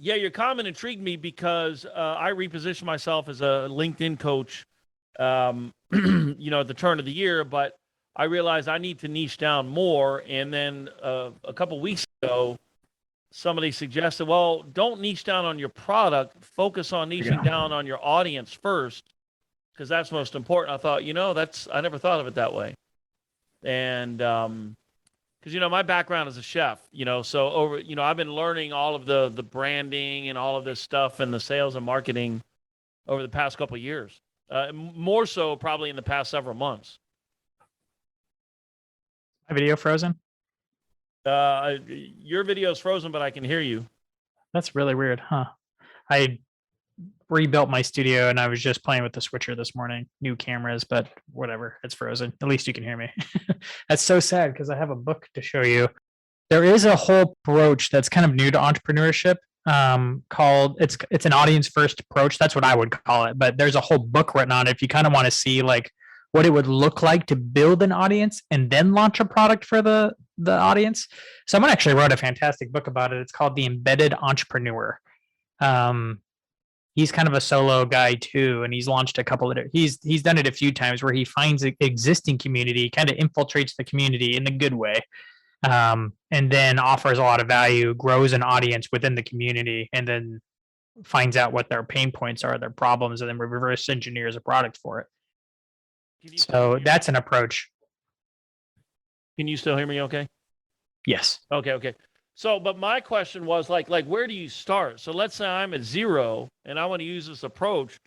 Yeah, your comment intrigued me because I repositioned myself as a LinkedIn coach, at the turn of the year, but I realized I need to niche down more. And then a couple weeks ago, somebody suggested, well, don't niche down on your product, focus on niching down on your audience first, because that's most important. I thought, I never thought of it that way. And because my background is a chef, so I've been learning all of the branding and all of this stuff and the sales and marketing over the past couple of years, more so probably in the past several months. My video frozen? Your video is frozen, but I can hear you. That's really weird, huh? I rebuilt my studio and I was just playing with the switcher this morning. New cameras, but whatever. It's frozen. At least you can hear me. That's so sad because I have a book to show you. There is a whole approach that's kind of new to entrepreneurship, called it's an audience first approach. That's what I would call it. But there's a whole book written on it if you kind of want to see like what it would look like to build an audience and then launch a product for the audience. Someone actually wrote a fantastic book about it. It's called The Embedded Entrepreneur. He's kind of a solo guy too, and he's launched a couple of he's done it a few times where he finds an existing community, kind of infiltrates the community in the good way, and then offers a lot of value, grows an audience within the community, and then finds out what their pain points are, their problems, and then reverse engineers a product for it. So that's an approach. Can you still hear me okay? Yes. Okay. So, but my question was like, where do you start? So let's say I'm at 0 and I want to use this approach.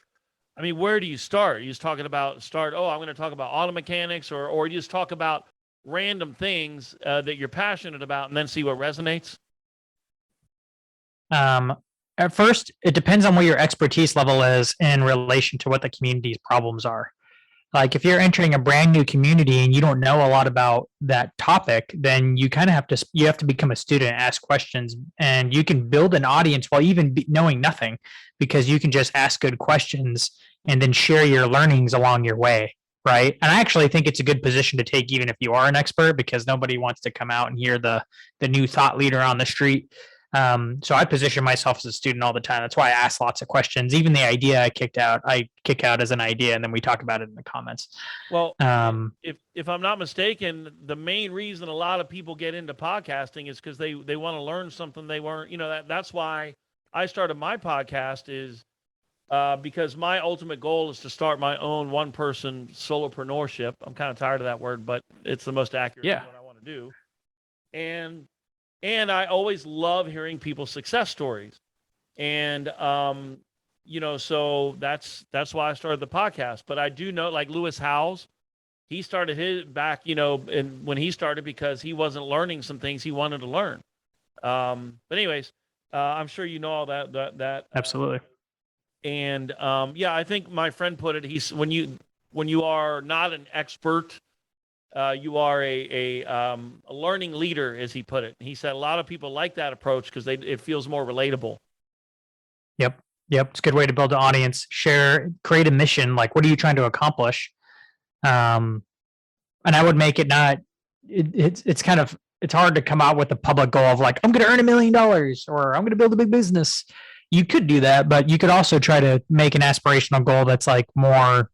I mean, where do you start? You just talking about I'm going to talk about auto mechanics, or you just talk about random things that you're passionate about and then see what resonates? At first, it depends on what your expertise level is in relation to what the community's problems are. Like if you're entering a brand new community and you don't know a lot about that topic, then you kind of have to become a student, ask questions, and you can build an audience while even knowing nothing, because you can just ask good questions and then share your learnings along your way, right? And I actually think it's a good position to take even if you are an expert, because nobody wants to come out and hear the new thought leader on the street. So I position myself as a student all the time. That's why I ask lots of questions. Even the idea I kick out as an idea, and then we talk about it in the comments. Well, if I'm not mistaken, the main reason a lot of people get into podcasting is because they want to learn something they weren't. That's why I started my podcast, is because my ultimate goal is to start my own one-person solopreneurship. I'm kind of tired of that word, but it's the most accurate. Yeah. What I want to do. And I always love hearing people's success stories. And, so that's why I started the podcast. But I do know, like Lewis Howes, he started his back, when he started, because he wasn't learning some things he wanted to learn. But anyways, I'm sure you know all that. Absolutely. And I think my friend put it, when you are not an expert, you are a learning leader, as he put it. He said a lot of people like that approach because it feels more relatable. Yep. It's a good way to build an audience, create a mission. Like, what are you trying to accomplish? And I would make it it's hard to come out with a public goal of like, I'm going to earn $1 million or I'm going to build a big business. You could do that, but you could also try to make an aspirational goal that's like more,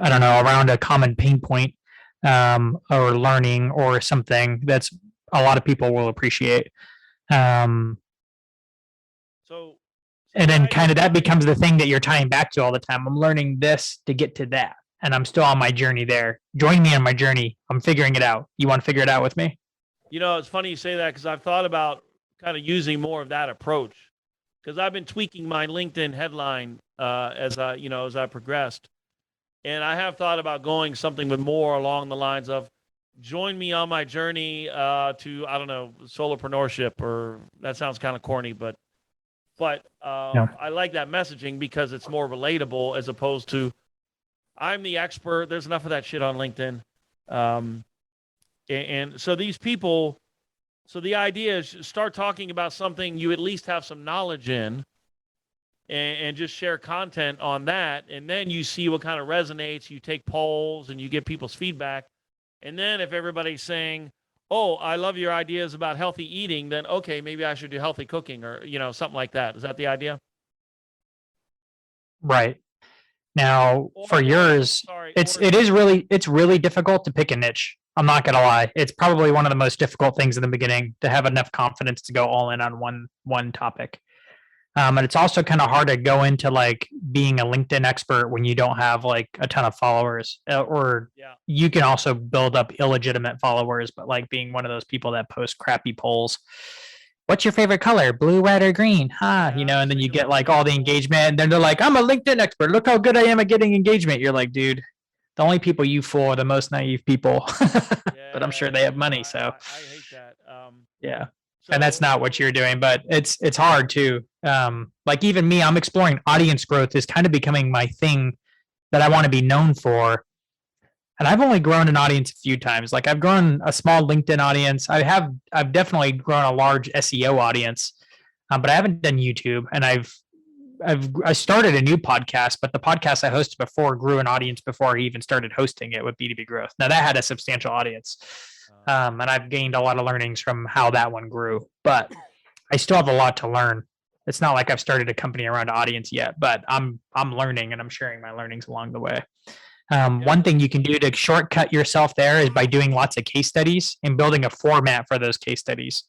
I don't know, around a common pain point. Or learning or something that's a lot of people will appreciate. And then kind of that becomes the thing that you're tying back to all the time. I'm learning this to get to that, and I'm still on my journey there. Join me on my journey. I'm figuring it out. You want to figure it out with me? It's funny you say that, because I've thought about kind of using more of that approach, because I've been tweaking my LinkedIn headline as I progressed. And I have thought about going something with more along the lines of, join me on my journey to, I don't know, solopreneurship, or that sounds kind of corny, but I like that messaging because it's more relatable, as opposed to, I'm the expert. There's enough of that shit on LinkedIn. And so these people, so the idea is start talking about something you at least have some knowledge in, and just share content on that. And then you see what kind of resonates. You take polls and you get people's feedback. And then if everybody's saying, oh, I love your ideas about healthy eating, then okay, maybe I should do healthy cooking or, something like that. Is that the idea? Right. Now, for yours, sorry, it's really difficult to pick a niche. I'm not gonna lie. It's probably one of the most difficult things in the beginning to have enough confidence to go all in on one topic. And it's also kind of hard to go into like being a LinkedIn expert when you don't have like a ton of followers, or yeah. you can also build up illegitimate followers, but like being one of those people that post crappy polls. What's your favorite color? Blue, red, or green? Yeah, And then you get like all the engagement, and then they're like, I'm a LinkedIn expert. Look how good I am at getting engagement. You're like, dude, the only people you fool are the most naive people. But I'm sure they have money. So I hate that. yeah. And that's not what you're doing, but it's hard too. Like even me, I'm exploring audience growth is kind of becoming my thing that I want to be known for. And I've only grown an audience a few times. Like I've grown a small LinkedIn audience. I've definitely grown a large SEO audience, but I haven't done YouTube. And I started a new podcast, but the podcast I hosted before grew an audience before I even started hosting it with B2B Growth. Now that had a substantial audience. And I've gained a lot of learnings from how that one grew, but I still have a lot to learn. It's not like I've started a company around audience yet, but I'm learning and I'm sharing my learnings along the way. One thing you can do to shortcut yourself there is by doing lots of case studies and building a format for those case studies.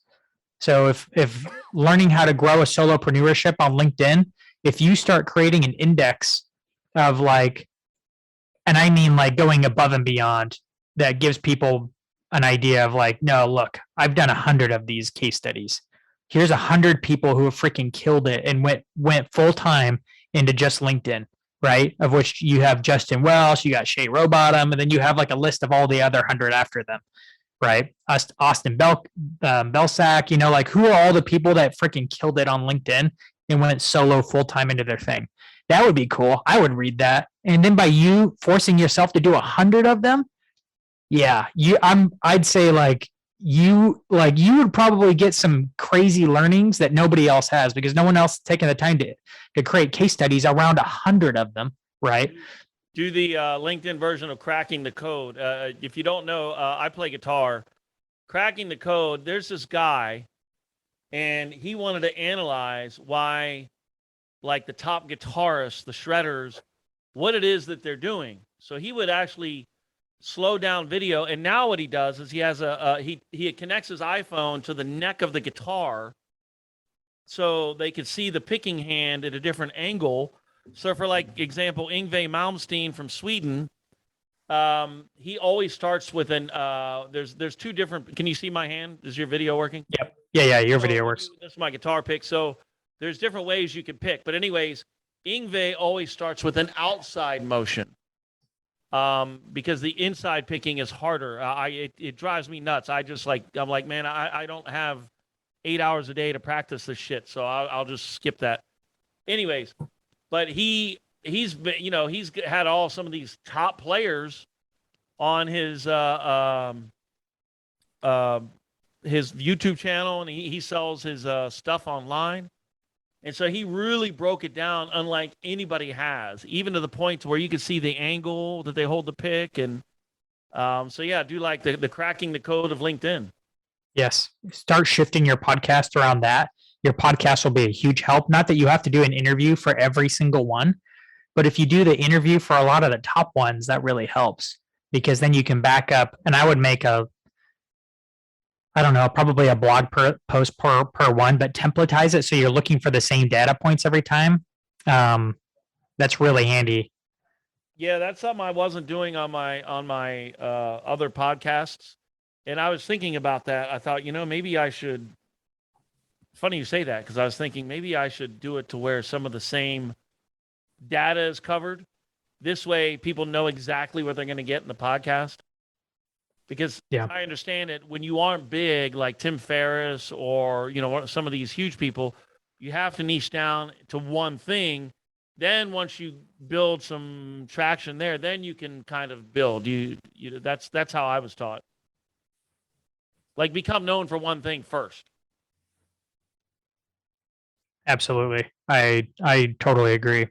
So if learning how to grow a solopreneurship on LinkedIn, if you start creating an index of like, and I mean like going above and beyond, that gives people an idea of like, no, look, I've done 100 of these case studies. Here's 100 people who have freaking killed it and went full time into just LinkedIn, right? Of which you have Justin Welsh, you got Shay Rowbottom, and then you have like a list of all the other 100 after them, right? Austin Belsack, like who are all the people that freaking killed it on LinkedIn and went solo full time into their thing? That would be cool. I would read that. And then by you forcing yourself to do 100 of them, yeah, I'd say like you would probably get some crazy learnings that nobody else has because no one else has taken the time to create case studies around 100 of them, right? Do the LinkedIn version of cracking the code. If you don't know, I play guitar. Cracking the code, there's this guy, and he wanted to analyze why, like the top guitarists, the shredders, what it is that they're doing. So he would actually slow down video, and now what he does is he has he connects his iPhone to the neck of the guitar so they can see the picking hand at a different angle. So for like example, Yngwie Malmsteen from Sweden, he always starts with an there's two different. Can you see my hand? Is your video working? Yep. Yeah, your video works. This is my guitar pick. So there's different ways you can pick, but anyways, Yngwie always starts with an outside motion. Because the inside picking is harder. It drives me nuts. I'm like, man, I don't have 8 hours a day to practice this shit. So I'll just skip that. Anyways, but he's been, he's had some of these top players on his YouTube channel, and he sells his stuff online. And so he really broke it down unlike anybody has, even to the point to where you can see the angle that they hold the pick. And so, yeah, do like the cracking the code of LinkedIn. Yes. Start shifting your podcast around that. Your podcast will be a huge help. Not that you have to do an interview for every single one, but if you do the interview for a lot of the top ones, that really helps because then you can back up. And I would make probably a blog post per one, but templatize it so you're looking for the same data points every time. That's really handy. Yeah, that's something I wasn't doing on my other podcasts, and I was thinking about that. I thought, maybe I should. Funny you say that because I was thinking maybe I should do it to where some of the same data is covered. This way, people know exactly what they're going to get in the podcast. Because I understand it, when you aren't big like Tim Ferriss or, some of these huge people, you have to niche down to one thing. Then once you build some traction there, then you can kind of build. That's how I was taught. Like become known for one thing first. Absolutely. I totally agree.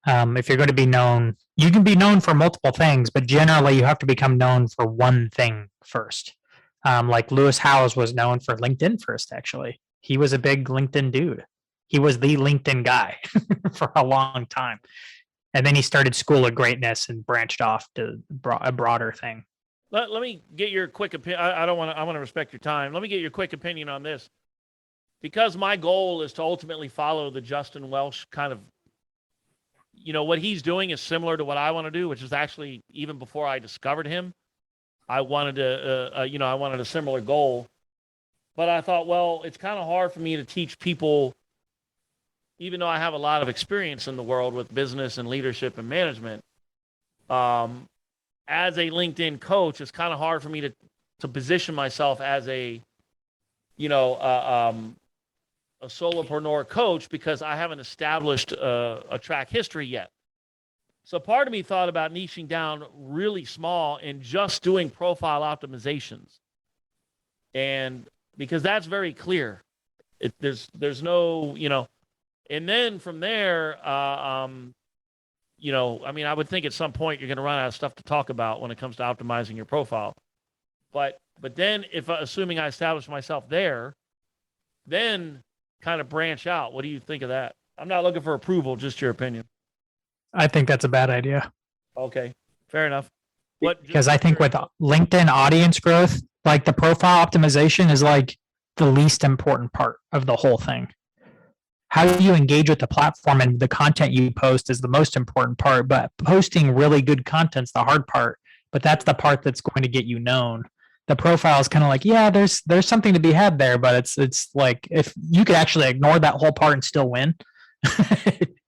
If you're going to be known, you can be known for multiple things, but generally you have to become known for one thing first. Like Lewis Howes was known for LinkedIn first, actually. He was a big LinkedIn dude. He was the LinkedIn guy for a long time. And then he started School of Greatness and branched off to a broader thing. Let me get your quick opinion. I want to respect your time. Let me get your quick opinion on this. Because my goal is to ultimately follow the Justin Welsh kind of, what he's doing is similar to what I want to do, which is actually even before I discovered him, I wanted to, I wanted a similar goal. But I thought, well, it's kind of hard for me to teach people, even though I have a lot of experience in the world with business and leadership and management. As a LinkedIn coach, it's kind of hard for me to position myself as a solopreneur coach because I haven't established a track history yet. So part of me thought about niching down really small and just doing profile optimizations. And because that's very clear. There's no, and then from there, I would think at some point you're going to run out of stuff to talk about when it comes to optimizing your profile. But then if assuming I establish myself there, then kind of branch out. What do you think of that? I'm not looking for approval, just your opinion. I think that's a bad idea. Okay, fair enough. Because I think with LinkedIn audience growth, like the profile optimization is like the least important part of the whole thing. How you engage with the platform and the content you post is the most important part, but posting really good content's the hard part, but that's the part that's going to get you known. The profile is kind of like, yeah, there's something to be had there, but it's like if you could actually ignore that whole part and still win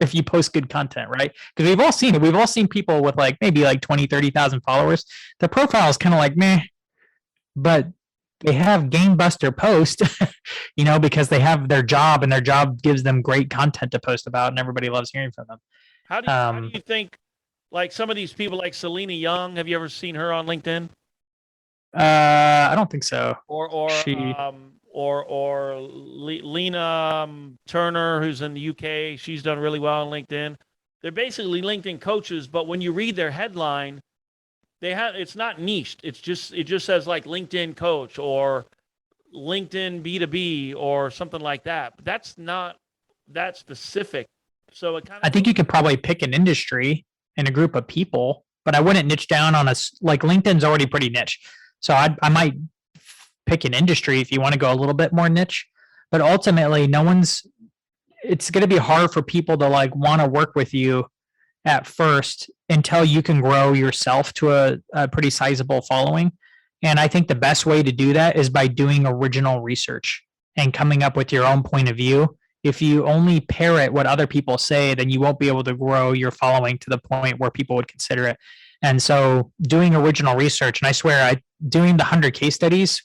if you post good content, right? Because we've all seen it. We've all seen people with like maybe like 20, 30,000 followers. The profile is kind of like meh, but they have game buster post, because they have their job and their job gives them great content to post about and everybody loves hearing from them. How do you think, like some of these people like Selena Young, have you ever seen her on LinkedIn? I don't think so. Or Lena Turner, who's in the UK. She's done really well on LinkedIn. They're basically LinkedIn coaches, but when you read their headline, it's not niched. It just says like LinkedIn coach or LinkedIn B2B or something like that. But that's not that specific. So I think you could probably pick an industry and a group of people, but I wouldn't niche down on like LinkedIn's already pretty niche. So I might pick an industry if you want to go a little bit more niche, but ultimately it's going to be hard for people to like want to work with you at first until you can grow yourself to a pretty sizable following. And I think the best way to do that is by doing original research and coming up with your own point of view. If you only parrot what other people say, then you won't be able to grow your following to the point where people would consider it. And so doing original research, and I swear doing the 100 case studies,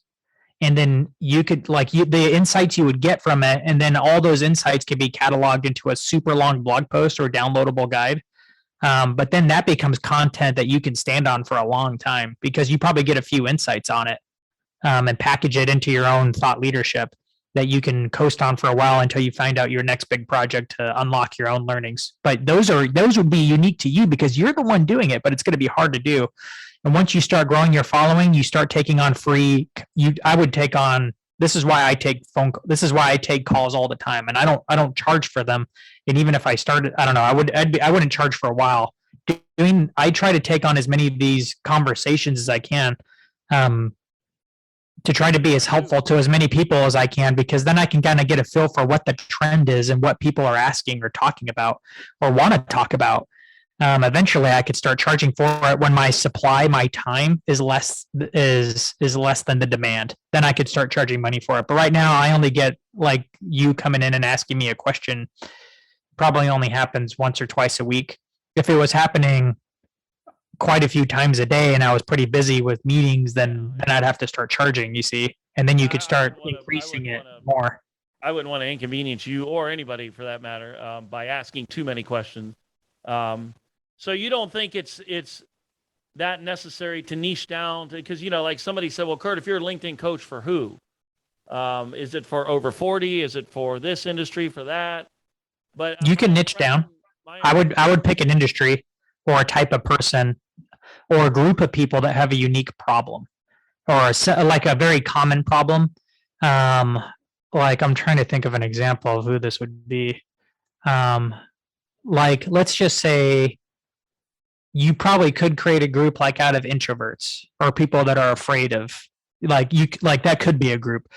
and then you could the insights you would get from it, and then all those insights could be cataloged into a super long blog post or downloadable guide. But then that becomes content that you can stand on for a long time because you probably get a few insights on it and package it into your own thought leadership that you can coast on for a while until you find out your next big project to unlock your own learnings. But those would be unique to you because you're the one doing it, but it's going to be hard to do. And once you start growing your following, you start taking on this is why I take calls all the time, and I don't charge for them. And even if I started, I don't know, I wouldn't charge for a while. I try to take on as many of these conversations as I can, to try to be as helpful to as many people as I can, because then I can kind of get a feel for what the trend is and what people are asking or talking about or want to talk about. Eventually I could start charging for it when my time is less than the demand. Then I could start charging money for it. But right now I only get like you coming in and asking me a question probably only happens once or twice a week. If it was happening quite a few times a day and I was pretty busy with meetings, then I'd have to start charging, you see, and then you could start increasing it more. I wouldn't want to inconvenience you or anybody for that matter by asking too many questions. So you don't think it's that necessary to niche down because, like somebody said, well, Kurt, if you're a LinkedIn coach for who? Is it for over 40? Is it for this industry, for that? But you can niche down. I would pick an industry or a type of person or a group of people that have a unique problem. or like a very common problem. Um, like I'm trying to think of an example of who this would be. Um, like let's just say you probably could create a group like out of introverts or people that are afraid of like that could be a group.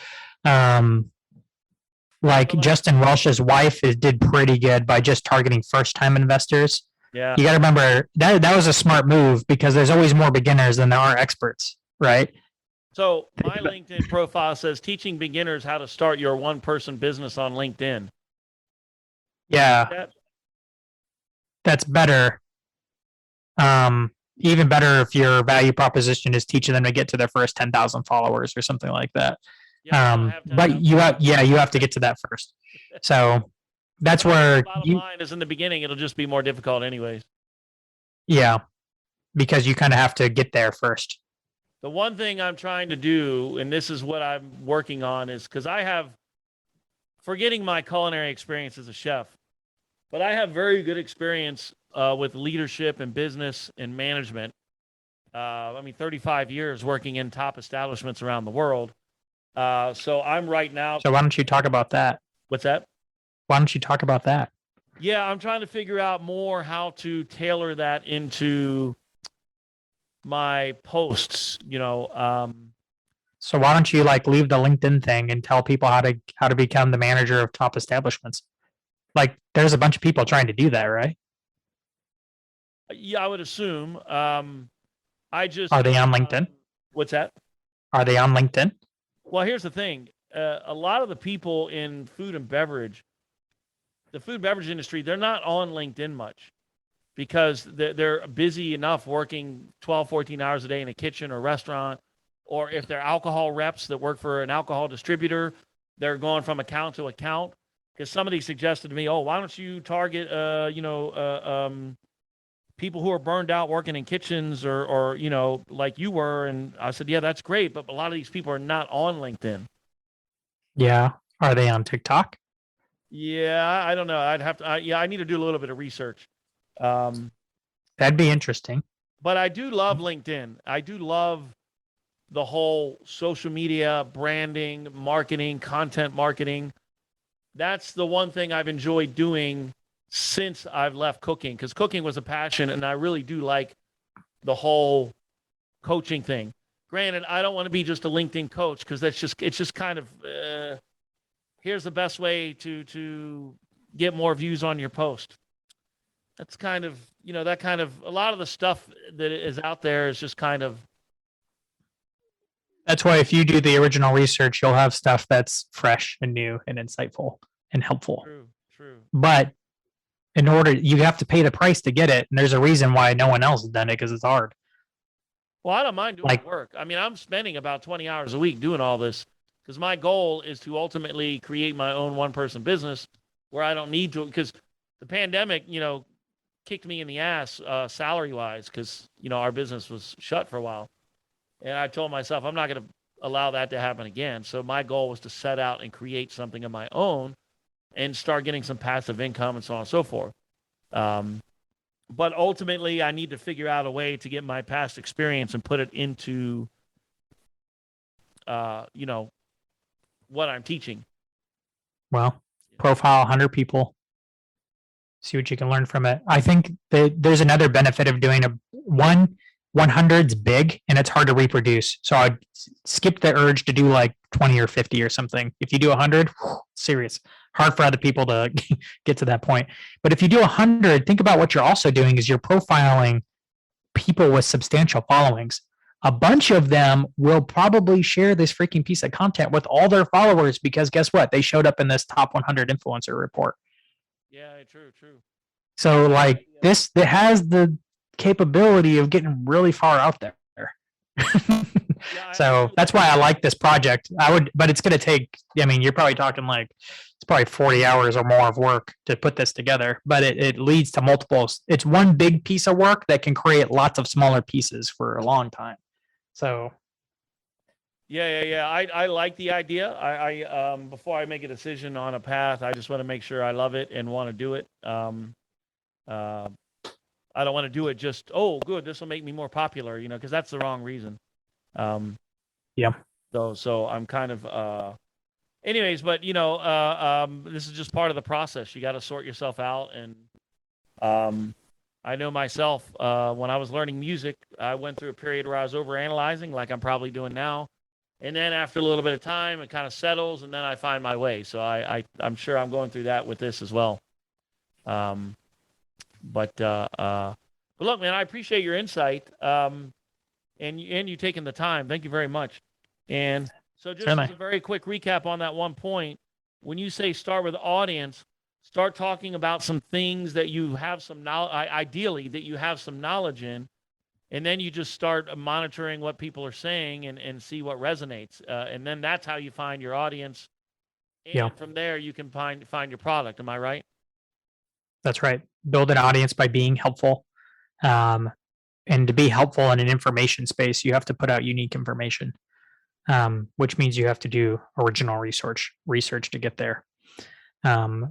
Um, like Justin Welsh's wife did pretty good by just targeting first time investors. Yeah. You got to remember that was a smart move because there's always more beginners than there are experts, right? So my LinkedIn profile says teaching beginners how to start your one person business on LinkedIn. Yeah. That's better. Even better if your value proposition is teaching them to get to their first 10,000 followers or something like that. But you have to get to that first. So that's where bottom line is in the beginning, it'll just be more difficult anyways. Yeah, because you kind of have to get there first. The one thing I'm trying to do, and this is what I'm working on, is because I have, forgetting my culinary experience as a chef, but I have very good experience with leadership and business and management. 35 years working in top establishments around the world. So I'm right now. So why don't you talk about that? What's that? Why don't you talk about that? Yeah, I'm trying to figure out more how to tailor that into my posts, So why don't you leave the LinkedIn thing and tell people how to become the manager of top establishments? Like there's a bunch of people trying to do that, right? Yeah, I would assume. Are they on LinkedIn? What's that? Are they on LinkedIn? Well, here's the thing. A lot of the people in food and beverage, the food and beverage industry, they're not on LinkedIn much because they're busy enough working 12, 14 hours a day in a kitchen or restaurant, or if they're alcohol reps that work for an alcohol distributor, they're going from account to account. Because somebody suggested to me, oh, why don't you target, people who are burned out working in kitchens or like you were. And I said, yeah, that's great. But a lot of these people are not on LinkedIn. Yeah. Are they on TikTok? Yeah, I don't know. I'd have to, I need to do a little bit of research. That'd be interesting. But I do love LinkedIn. I do love the whole social media, branding, marketing, content marketing. That's the one thing I've enjoyed doing since I've left cooking, because cooking was a passion, and I really do like the whole coaching thing. Granted, I don't want to be just a LinkedIn coach because it's just kind of here's the best way to get more views on your post. That's kind of a lot of the stuff that is out there is just kind of. That's why if you do the original research, you'll have stuff that's fresh and new and insightful and helpful. True. But in order, you have to pay the price to get it. And there's a reason why no one else has done it because it's hard. Well, I don't mind doing work. I mean, I'm spending about 20 hours a week doing all this because my goal is to ultimately create my own one-person business where I don't need to, because the pandemic, kicked me in the ass salary-wise because, our business was shut for a while. And I told myself, I'm not going to allow that to happen again. So my goal was to set out and create something of my own and start getting some passive income and so on and so forth. But ultimately, I need to figure out a way to get my past experience and put it into, what I'm teaching. Well, profile 100 people. See what you can learn from it. I think that there's another benefit of doing 100's big and it's hard to reproduce. So I'd skip the urge to do 20 or 50 or something. If you do 100, serious. Hard for other people to get to that point. But if you do 100, think about what you're also doing is you're profiling people with substantial followings. A bunch of them will probably share this freaking piece of content with all their followers because guess what? They showed up in this top 100 influencer report. Yeah, true. So this that has the capability of getting really far out there. So that's why I like this project. But it's going to take, you're probably talking it's probably 40 hours or more of work to put this together, but it leads to multiples. It's one big piece of work that can create lots of smaller pieces for a long time. So. Yeah. I like the idea. I before I make a decision on a path, I just want to make sure I love it and want to do it. I don't want to do it just, oh, good, this will make me more popular, because that's the wrong reason. Yeah. So I'm kind of, anyways, but this is just part of the process. You got to sort yourself out. And I know myself, when I was learning music, I went through a period where I was overanalyzing, like I'm probably doing now. And then after a little bit of time, it kind of settles, and then I find my way. So I'm sure I'm going through that with this as well. But look, man, I appreciate your insight, and you taking the time. Thank you very much. And so just Certainly. as a very quick recap on that one point, when you say start with the audience, start talking about some things that you have some knowledge, ideally that you have some knowledge in, and then you just start monitoring what people are saying and see what resonates. And then that's how you find your audience. And from there, you can find your product. Am I right? That's right. Build an audience by being helpful. And to be helpful in an information space, you have to put out unique information, which means you have to do original research to get there.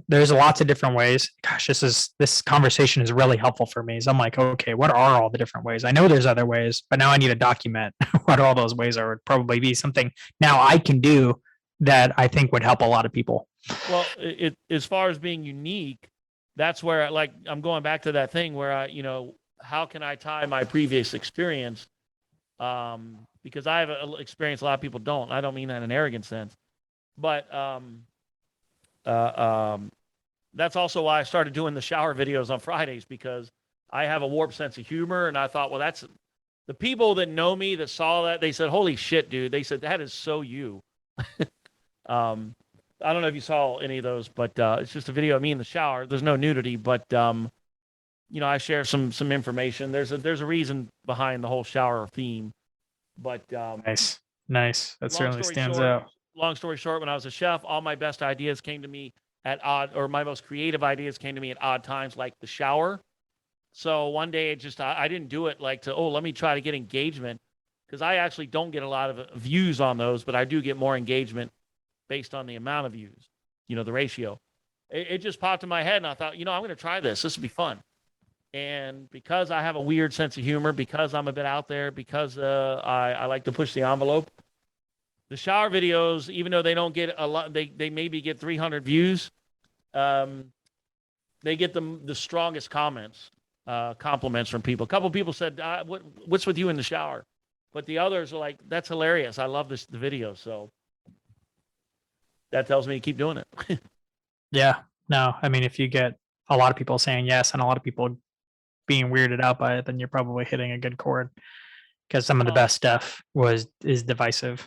There's lots of different ways. Gosh, this conversation is really helpful for me. So I'm like, okay, what are all the different ways? I know there's other ways, but now I need to document what all those ways are. Would probably be something now I can do that I think would help a lot of people. Well, as far as being unique, that's where like I'm going back to that thing where how can I tie my previous experience? Because I have an experience a lot of people don't. I don't mean that in an arrogant sense, but that's also why I started doing the shower videos on Fridays, because I have a warped sense of humor, and I thought, well, that's the people that know me that saw that, they said, "Holy shit, dude!" They said, "That is so you." I don't know if you saw any of those, but it's just a video of me in the shower. There's no nudity, but I share some information. There's a reason behind the whole shower theme, but nice. That certainly stands out. Long story short, when I was a chef, all my best ideas came to me my most creative ideas came to me at odd times, like the shower. So one day I didn't do it like let me try to get engagement, because I actually don't get a lot of views on those, but I do get more engagement based on the amount of views, the ratio. It just popped in my head, and I thought, I'm going to try this. This would be fun. And because I have a weird sense of humor, because I'm a bit out there, because I like to push the envelope, the shower videos, even though they don't get a lot, they maybe get 300 views. They get the strongest compliments from people. A couple people said, "What's with you in the shower?" But the others are like, "That's hilarious. I love the video." So that tells me to keep doing it. Yeah. No, I mean, if you get a lot of people saying yes and a lot of people being weirded out by it, then you're probably hitting a good chord, because some of the best stuff is divisive.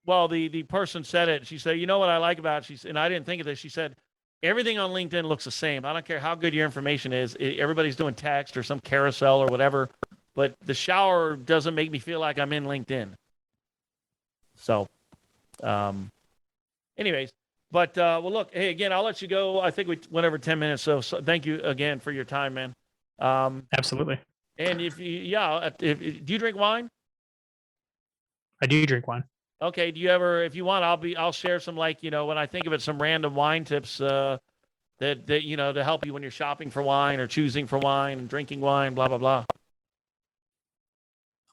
Well, the person said it. She said, "You know what I like about it?" And I didn't think of this. She said, "Everything on LinkedIn looks the same. I don't care how good your information is. Everybody's doing text or some carousel or whatever, but the shower doesn't make me feel like I'm in LinkedIn." So, anyways, but well, look, hey, again, I'll let you go. I think we went over 10 minutes, so thank you again for your time, man. Absolutely. And if do you drink wine? I do drink wine. Okay. Do you ever, if you want, I'll share some, like, when I think of it, some random wine tips, that, to help you when you're shopping for wine or choosing for wine and drinking wine, blah, blah, blah.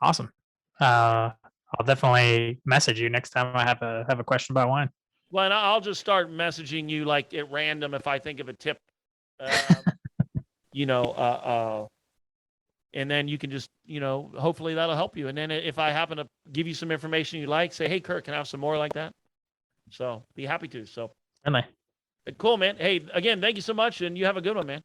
Awesome. I'll definitely message you next time I have a question about wine. Well, and I'll just start messaging you like at random if I think of a tip, and then you can just, hopefully that'll help you. And then if I happen to give you some information you like, say, "Hey, Kurt, can I have some more like that?" So be happy to. So Really. cool, man. Hey, again, thank you so much, and you have a good one, man.